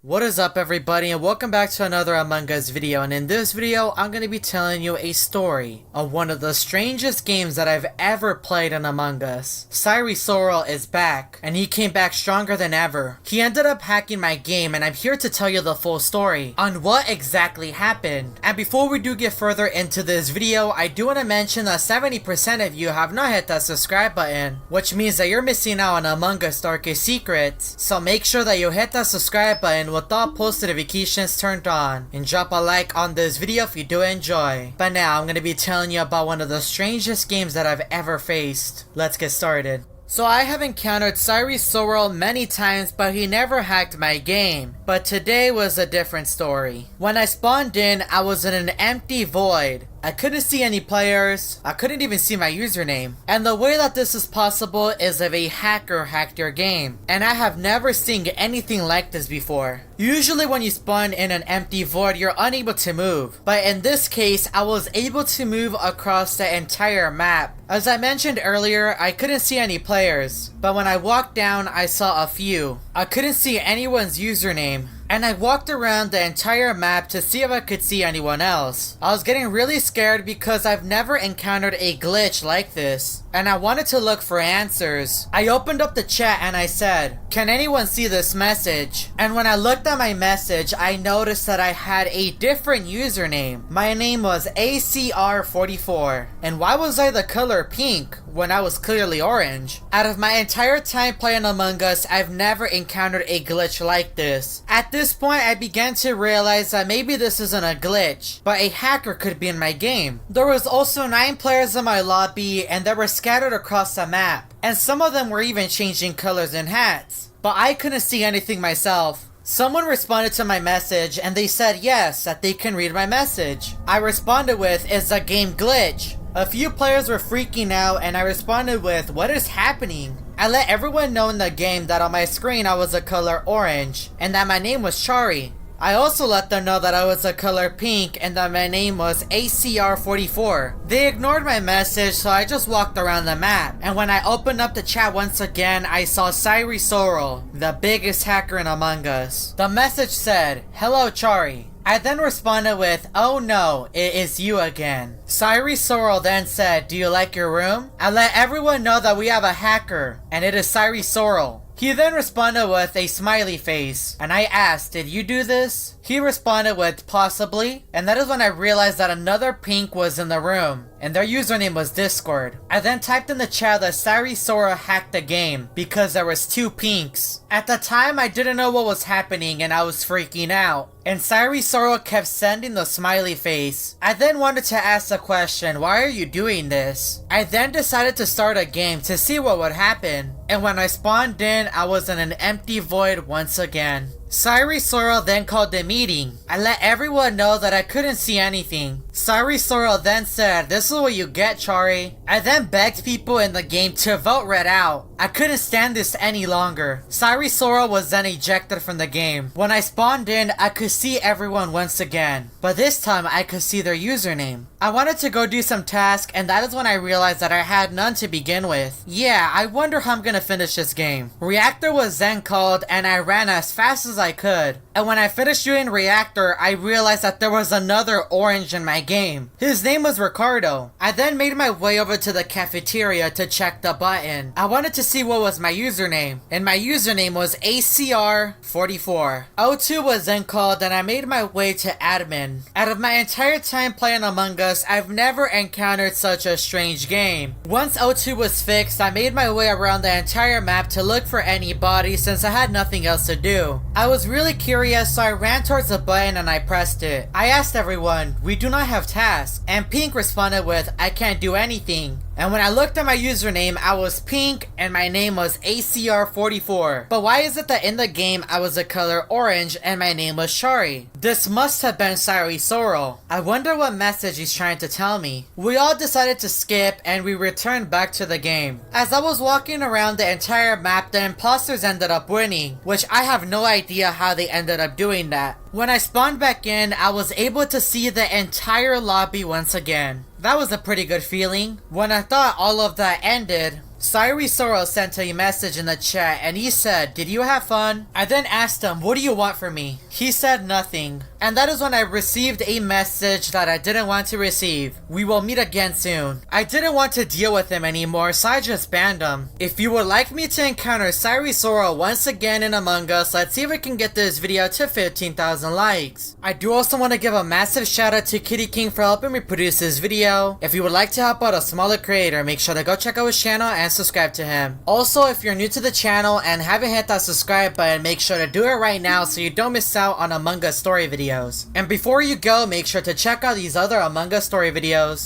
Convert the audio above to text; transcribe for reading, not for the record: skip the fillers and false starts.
What is up everybody, and welcome back to another Among Us video. And in this video I'm going to be telling you a story of one of the strangest games that I've ever played in Among Us. Charizard is back, and he came back stronger than ever. He ended up hacking my game, and I'm here to tell you the full story on what exactly happened. And before we do get further into this video, I do want to mention that 70% of you have not hit that subscribe button, which means that you're missing out on Among Us darkest secrets. So make sure that you hit that subscribe button with all post notifications turned on, and drop a like on this video if you do enjoy. But now I'm going to be telling you about one of the strangest games that I've ever faced. Let's get started. So I have encountered charizard many times, but he never hacked my game. But today was a different story. When I spawned in, I was in an empty void. I couldn't see any players, I couldn't even see my username. And the way that this is possible is if a hacker hacked your game. And I have never seen anything like this before. Usually when you spawn in an empty void, you're unable to move. But in this case, I was able to move across the entire map. As I mentioned earlier, I couldn't see any players. But when I walked down, I saw a few. I couldn't see anyone's username. And I walked around the entire map to see if I could see anyone else. I was getting really scared because I've never encountered a glitch like this, and I wanted to look for answers. I opened up the chat and I said, "Can anyone see this message?" And when I looked at my message, I noticed that I had a different username. My name was ACR44. And why was I the color pink when I was clearly orange? Out of my entire time playing Among Us, I've never encountered a glitch like this. At this point, I began to realize that maybe this isn't a glitch, but a hacker could be in my game. There was also 9 players in my lobby, and they were scattered across the map, and some of them were even changing colors and hats. But I couldn't see anything myself. Someone responded to my message and they said yes, that they can read my message. I responded with, "Is the game glitch?" A few players were freaking out and I responded with, "What is happening?" I let everyone know in the game that on my screen I was the color orange and that my name was Chari. I also let them know that I was the color pink and that my name was ACR44. They ignored my message, so I just walked around the map. And when I opened up the chat once again, I saw charizard, the biggest hacker in Among Us. The message said, "Hello Chari." I then responded with, "Oh no, it is you again." charizard then said, "Do you like your room?" I let everyone know that we have a hacker, and it is charizard. He then responded with a smiley face, and I asked, "Did you do this?" He responded with, "Possibly," and that is when I realized that another pink was in the room, and their username was Discord. I then typed in the chat that charizard hacked the game because there was 2 pinks. At the time, I didn't know what was happening and I was freaking out, and charizard kept sending the smiley face. I then wanted to ask the question, "Why are you doing this?" I then decided to start a game to see what would happen, and when I spawned in, I was in an empty void once again. charizard then called the meeting. I let everyone know that I couldn't see anything. charizard then said, "This is what you get, Chari." I then begged people in the game to vote red out. I couldn't stand this any longer. charizard was then ejected from the game. When I spawned in, I could see everyone once again, but this time I could see their username. I wanted to go do some tasks, and that is when I realized that I had none to begin with. Yeah, I wonder how I'm gonna finish this game. Reactor was then called, and I ran as fast as I could. And when I finished doing Reactor, I realized that there was another orange in my game. His name was Ricardo. I then made my way over to the cafeteria to check the button. I wanted to see what was my username, and my username was ACR44. O2 was then called, and I made my way to admin. Out of my entire time playing Among Us, I've never encountered such a strange game. Once O2 was fixed, I made my way around the entire map to look for any bodies since I had nothing else to do. I was really curious, so I ran towards the button and I pressed it. I asked everyone, "We do not have tasks," and Pink responded with, "I can't do anything." And when I looked at my username, I was pink and my name was ACR44. But why is it that in the game I was the color orange and my name was Chari? This must have been charizard. I wonder what message he's trying to tell me. We all decided to skip and we returned back to the game. As I was walking around the entire map, the imposters ended up winning, which I have no idea how they ended up doing that. When I spawned back in, I was able to see the entire lobby once again. That was a pretty good feeling. When I thought all of that ended, Soro sent a message in the chat and he said, "Did you have fun?" I then asked him, "What do you want from me?" He said nothing. And that is when I received a message that I didn't want to receive. "We will meet again soon." I didn't want to deal with him anymore, so I just banned him. If you would like me to encounter Soro once again in Among Us, let's see if we can get this video to 15,000 likes. I do also want to give a massive shout out to Kitty King for helping me produce this video. If you would like to help out a smaller creator, make sure to go check out his channel and subscribe to him. Also, if you're new to the channel and haven't hit that subscribe button, make sure to do it right now so you don't miss out on Among Us story videos. And before you go, make sure to check out these other Among Us story videos.